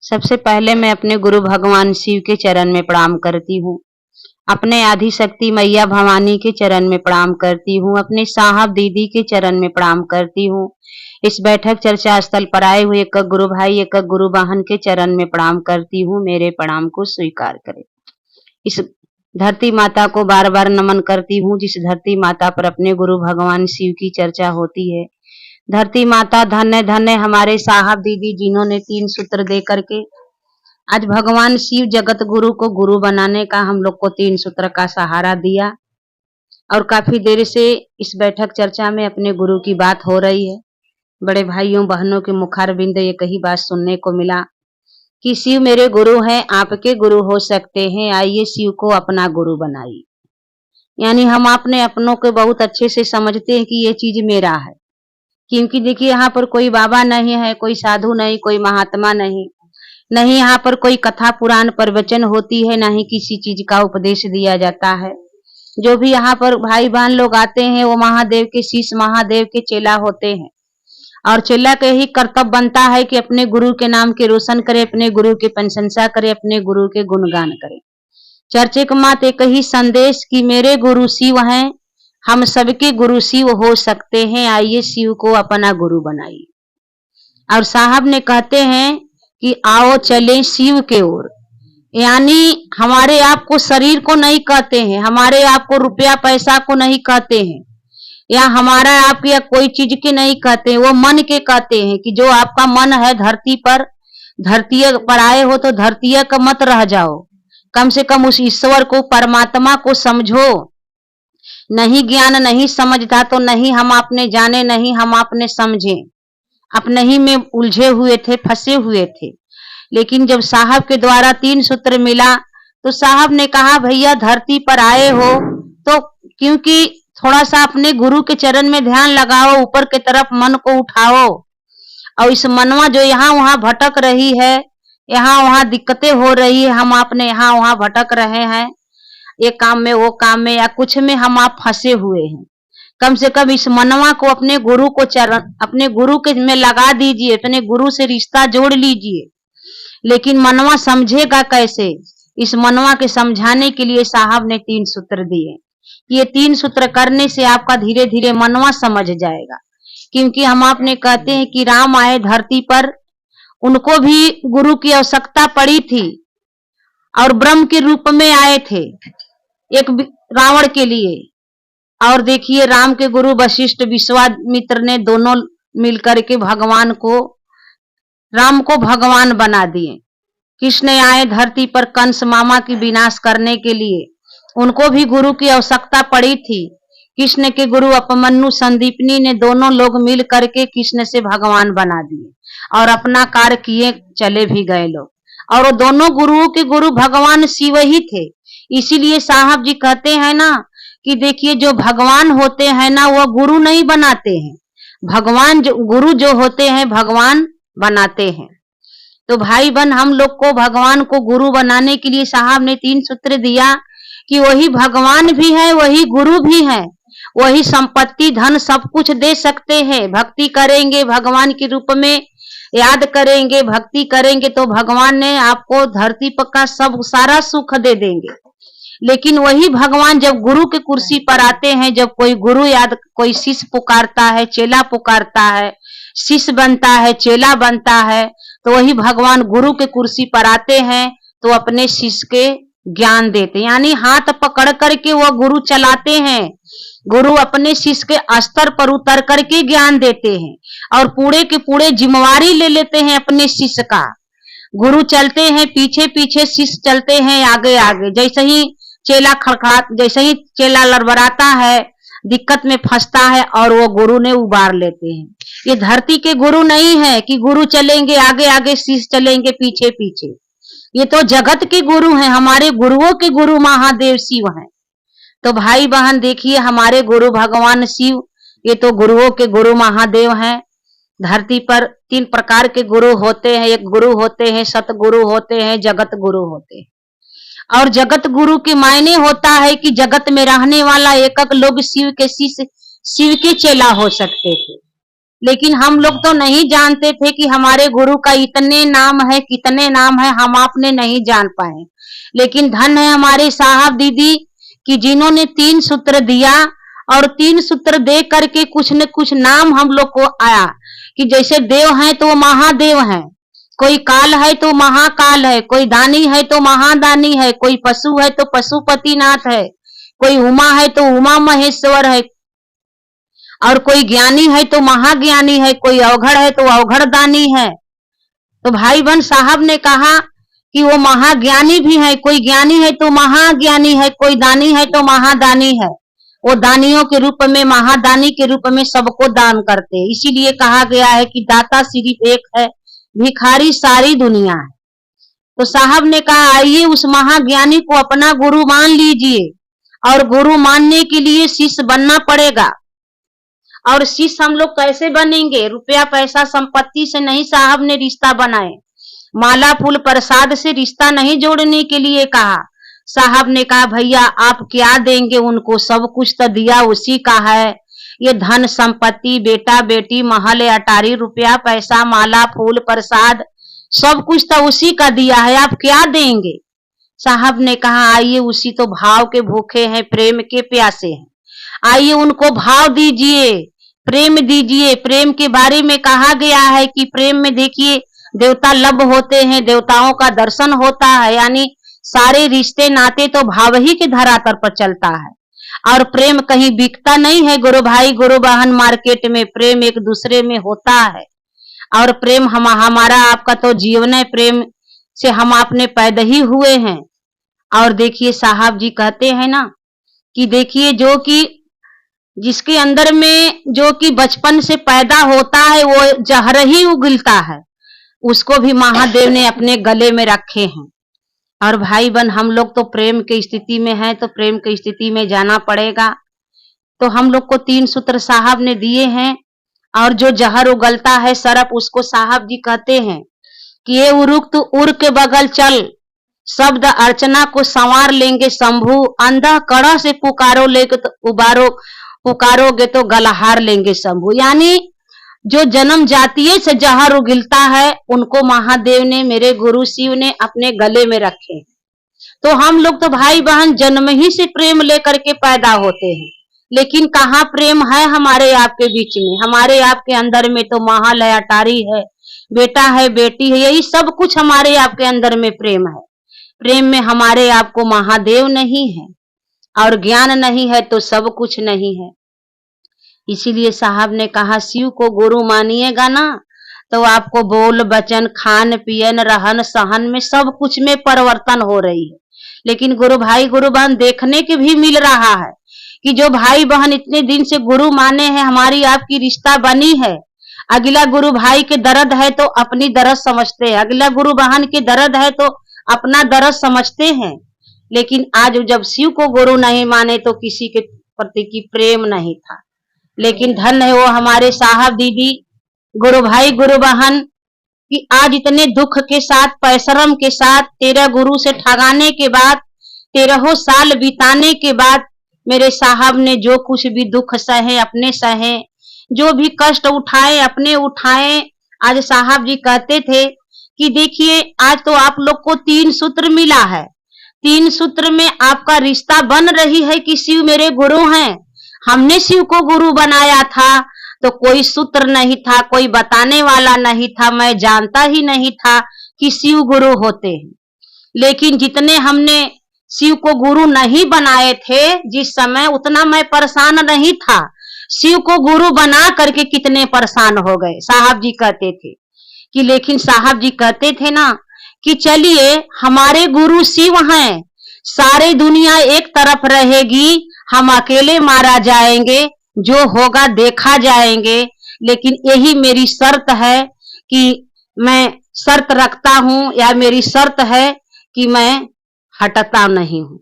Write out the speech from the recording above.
सबसे पहले मैं अपने गुरु भगवान शिव के चरण में प्रणाम करती हूँ। अपने आदि शक्ति मैया भवानी के चरण में प्रणाम करती हूँ। अपने साहब दीदी के चरण में प्रणाम करती हूँ। इस बैठक चर्चा स्थल पर आए हुए एक गुरु भाई एक गुरु बहन के चरण में प्रणाम करती हूँ। मेरे प्रणाम को स्वीकार करें। इस धरती माता को बार बार नमन करती हूँ, जिस धरती माता पर अपने गुरु भगवान शिव की चर्चा होती है। धरती माता धन्य धन्य हमारे साहब दीदी, जिन्होंने 3 सूत्र दे करके आज भगवान शिव जगत गुरु को गुरु बनाने का हम लोग को 3 सूत्र का सहारा दिया। और काफी देर से इस बैठक चर्चा में अपने गुरु की बात हो रही है। बड़े भाइयों बहनों के मुखारबिंद एक ही बात सुनने को मिला कि शिव मेरे गुरु हैं, आपके गुरु हो सकते हैं, आइए शिव को अपना गुरु बनाइए। यानी हम अपने अपनों को बहुत अच्छे से समझते हैं कि ये चीज मेरा है, क्योंकि देखिए यहाँ पर कोई बाबा नहीं है, कोई साधु नहीं, कोई महात्मा नहीं, नहीं यहाँ पर कोई कथा पुराण प्रवचन होती है, नहीं किसी चीज का उपदेश दिया जाता है। जो भी यहाँ पर भाई बहन लोग आते हैं वो महादेव के शिष्य, महादेव के चेला होते हैं। और चेला के ही कर्तव्य बनता है कि अपने गुरु के नाम के रोशन करे, अपने गुरु की प्रशंसा करे, अपने गुरु के गुणगान करे। चर्चे का मात्र एक ही संदेश कि मेरे गुरु शिव हैं, हम सबके गुरु शिव हो सकते हैं, आइए शिव को अपना गुरु बनाइए। और साहब ने कहते हैं कि आओ चले शिव के ओर। यानी हमारे आप को शरीर को नहीं कहते हैं, हमारे आप को रुपया पैसा को नहीं कहते हैं, या हमारा आप या कोई चीज के नहीं कहते हैं, वो मन के कहते हैं कि जो आपका मन है धरती पर आए हो तो धरती का मत रह जाओ, कम से कम उस ईश्वर को परमात्मा को समझो। नहीं ज्ञान नहीं समझता तो नहीं हम आपने जाने, नहीं हम आपने समझे, अपने ही में उलझे हुए थे, फंसे हुए थे। लेकिन जब साहब के द्वारा 3 सूत्र मिला तो साहब ने कहा भैया धरती पर आए हो तो क्योंकि थोड़ा सा अपने गुरु के चरण में ध्यान लगाओ, ऊपर की तरफ मन को उठाओ। और इस मनवा जो यहाँ वहां भटक रही है, यहाँ वहां दिक्कतें हो रही है, हम आपने यहाँ वहां भटक रहे हैं, ये काम में वो काम में या कुछ में हम आप फंसे हुए हैं। कम से कम इस मनवा को अपने गुरु को चरण, अपने गुरु के में लगा दीजिए, अपने गुरु से रिश्ता जोड़ लीजिए। लेकिन मनवा समझेगा कैसे? इस मनवा के समझाने के लिए साहब ने 3 सूत्र दिए। ये 3 सूत्र करने से आपका धीरे धीरे मनवा समझ जाएगा। क्योंकि हम आपने कहते हैं कि राम आए धरती पर, उनको भी गुरु की आवश्यकता पड़ी थी और ब्रह्म के रूप में आए थे एक रावण के लिए। और देखिए राम के गुरु वशिष्ठ विश्वामित्र ने दोनों मिलकर के भगवान को, राम को भगवान बना दिए। कृष्ण आए धरती पर कंस मामा की विनाश करने के लिए, उनको भी गुरु की आवश्यकता पड़ी थी। कृष्ण के गुरु अपमन्यु संदीपनी ने दोनों लोग मिल करके कृष्ण से भगवान बना दिए और अपना कार्य किए चले भी गए लोग। और वो दोनों गुरुओं के गुरु भगवान शिव ही थे। इसीलिए साहब जी कहते हैं ना कि देखिए जो भगवान होते हैं ना वो गुरु नहीं बनाते हैं, भगवान जो गुरु जो होते हैं भगवान बनाते हैं। तो भाई बहन हम लोग को भगवान को गुरु बनाने के लिए साहब ने 3 सूत्र दिया कि वही भगवान भी है, वही गुरु भी है, वही संपत्ति धन सब कुछ दे सकते हैं। भक्ति करेंगे भगवान के रूप में, याद करेंगे भक्ति करेंगे तो भगवान ने आपको धरती पर का सब सारा सुख दे देंगे। लेकिन वही भगवान जब गुरु के कुर्सी पर आते हैं, जब कोई गुरु याद, कोई शिष्य पुकारता है, चेला पुकारता है, शिष्य बनता है, चेला बनता है, तो वही भगवान गुरु के कुर्सी पर आते हैं तो अपने शिष्य के ज्ञान देते हैं। यानी हाथ पकड़ करके वो गुरु चलाते हैं, गुरु अपने शिष्य के स्तर पर उतर करके ज्ञान देते हैं और पूरे के पूरे जिम्मेवारी ले लेते हैं अपने शिष्य का। गुरु चलते हैं पीछे पीछे, शिष्य चलते हैं आगे आगे। जैसे ही चेला खड़खड़ा, जैसे ही चेला लड़बड़ाता है, दिक्कत में फंसता है और वो गुरु ने उबार लेते हैं। ये धरती के गुरु नहीं है कि गुरु चलेंगे आगे आगे, शिष्य चलेंगे पीछे पीछे। ये तो जगत के गुरु हैं, हमारे गुरुओं के गुरु महादेव शिव हैं। तो भाई बहन देखिए हमारे गुरु भगवान शिव, ये तो गुरुओं के गुरु महादेव हैं। धरती पर 3 प्रकार के गुरु होते हैं। एक गुरु होते हैं सतगुरु होते हैं, जगत गुरु होते हैं। और जगत गुरु के मायने होता है कि जगत में रहने वाला एकक लोग शिव के शिष्य, शिव के चेला हो सकते थे। लेकिन हम लोग तो नहीं जानते थे कि हमारे गुरु का इतने नाम है, कितने नाम है, हम आपने नहीं जान पाए। लेकिन धन है हमारे साहब दीदी कि जिन्होंने 3 सूत्र दिया और 3 सूत्र दे करके कुछ न कुछ नाम हम लोग को आया कि जैसे देव हैं तो महादेव हैं, कोई काल है तो महाकाल है, कोई दानी है तो महादानी है, कोई पशु है तो पशुपतिनाथ है, कोई उमा है तो उमा महेश्वर है, और कोई ज्ञानी है तो महाज्ञानी है, कोई अवघड़ है तो अवघड़ दानी है। तो भाई बहन साहब ने कहा कि वो महाज्ञानी भी है, कोई ज्ञानी है तो महाज्ञानी है, कोई दानी है तो महादानी है। वो दानियों के रूप में, महादानी के रूप में सबको दान करते हैं। इसीलिए कहा गया है कि दाता सिर्फ एक है, भिखारी सारी दुनिया है। तो साहब ने कहा आइए उस महाज्ञानी को अपना गुरु मान लीजिए, और गुरु मानने के लिए शिष्य बनना पड़ेगा। और शिष्य हम लोग कैसे बनेंगे? रुपया पैसा संपत्ति से नहीं साहब ने रिश्ता बनाए, माला फूल प्रसाद से रिश्ता नहीं जोड़ने के लिए कहा। साहब ने कहा भैया आप क्या देंगे उनको, सब कुछ तो दिया उसी का है। ये धन संपत्ति, बेटा बेटी, महल अटारी, रुपया पैसा, माला फूल प्रसाद, सब कुछ तो उसी का दिया है, आप क्या देंगे? साहब ने कहा आइए उसी तो भाव के भूखे हैं, प्रेम के प्यासे हैं, आइए उनको भाव दीजिए, प्रेम दीजिए। प्रेम के बारे में कहा गया है कि प्रेम में देखिए देवता लब होते हैं, देवताओं का दर्शन होता है, यानी सारे रिश्ते नाते तो भाव ही के धरातल पर चलता है। और प्रेम कहीं बिकता नहीं है गुरु भाई गुरु बहन मार्केट में, प्रेम एक दूसरे में होता है। और प्रेम हमारा आपका तो जीवन है, प्रेम से हम अपने पैदा ही हुए हैं। और देखिए साहब जी कहते हैं ना कि देखिए जो कि जिसके अंदर में जो कि बचपन से पैदा होता है वो जहर ही उगलता है, उसको भी महादेव ने अपने गले में रखे हैं। और भाई बहन हम लोग तो प्रेम की स्थिति में हैं, तो प्रेम की स्थिति में जाना पड़ेगा। तो हम लोग को 3 सूत्र साहब ने दिए हैं, और जो जहर उगलता है सरप, उसको साहब जी कहते हैं कि ये उरुक तो उड़ के बगल चल, शब्द अर्चना को संवार लेंगे शंभू, अंधा कड़ा से पुकारो लेके तो पुकारोगे तो गलहार लेंगे शंभू। यानी जो जन्म जातीय से जहर उगलता है उनको महादेव ने, मेरे गुरु शिव ने अपने गले में रखे। तो हम लोग तो भाई बहन जन्म ही से प्रेम लेकर के पैदा होते हैं, लेकिन कहाँ प्रेम है हमारे आपके बीच में? हमारे आपके अंदर में तो महल है, अटारी है, बेटा है, बेटी है, यही सब कुछ हमारे आपके अंदर में प्रेम है। प्रेम में हमारे आपको महादेव नहीं है और ज्ञान नहीं है तो सब कुछ नहीं है। इसीलिए साहब ने कहा शिव को गुरु मानिएगा ना तो आपको बोल बचन, खान पियन, रहन सहन में सब कुछ में परिवर्तन हो रही है। लेकिन गुरु भाई गुरु बहन देखने के भी मिल रहा है कि जो भाई बहन इतने दिन से गुरु माने हैं, हमारी आपकी रिश्ता बनी है, अगला गुरु भाई के दर्द है तो अपनी दर्द समझते हैं, अगला गुरु बहन के दर्द है तो अपना दर्द समझते हैं। लेकिन आज जब शिव को गुरु नहीं माने तो किसी के प्रति की प्रेम नहीं था। लेकिन धन है वो हमारे साहब दीदी, गुरु भाई गुरु बहन कि आज इतने दुख के साथ, परिश्रम के साथ, तेरा गुरु से ठगाने के बाद, 13 साल बिताने के बाद मेरे साहब ने जो कुछ भी दुख सहे अपने सहे, जो भी कष्ट उठाए अपने उठाए। आज साहब जी कहते थे कि देखिए आज तो आप लोग को 3 सूत्र मिला है, 3 सूत्र में आपका रिश्ता बन रही है कि शिव मेरे गुरु हैं। हमने शिव को गुरु बनाया था तो कोई सूत्र नहीं था, कोई बताने वाला नहीं था, मैं जानता ही नहीं था कि शिव गुरु होते हैं। लेकिन जितने हमने शिव को गुरु नहीं बनाए थे जिस समय, उतना मैं परेशान नहीं था। शिव को गुरु बना करके कितने परेशान हो गए। साहब जी कहते थे कि लेकिन साहब जी कहते थे ना कि चलिए हमारे गुरु शिव हैं, सारे दुनिया एक तरफ रहेगी, हम अकेले मारा जाएंगे, जो होगा देखा जाएंगे। लेकिन यही मेरी शर्त है कि मैं शर्त रखता हूं, या मेरी शर्त है कि मैं हटता नहीं हूं।